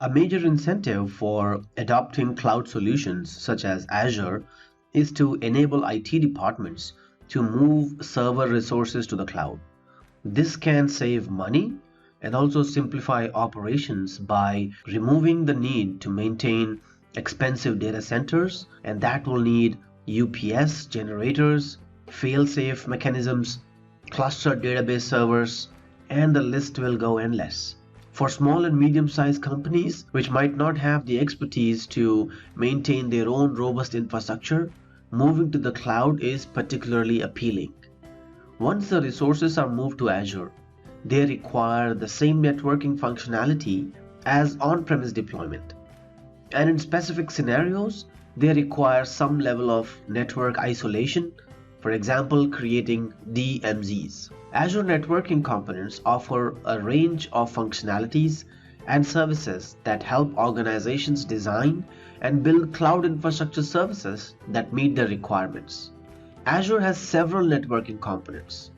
A major incentive for adopting cloud solutions such as Azure is to enable IT departments to move server resources to the cloud. This can save money and also simplify operations by removing the need to maintain expensive data centers, and that will need UPS generators, fail-safe mechanisms, clustered database servers, and the list will go endless. For small and medium-sized companies which might not have the expertise to maintain their own robust infrastructure, moving to the cloud is particularly appealing. Once the resources are moved to Azure, they require the same networking functionality as on-premise deployment. And in specific scenarios, they require some level of network isolation, for example, creating DMZs. Azure networking components offer a range of functionalities and services that help organizations design and build cloud infrastructure services that meet their requirements. Azure has several networking components.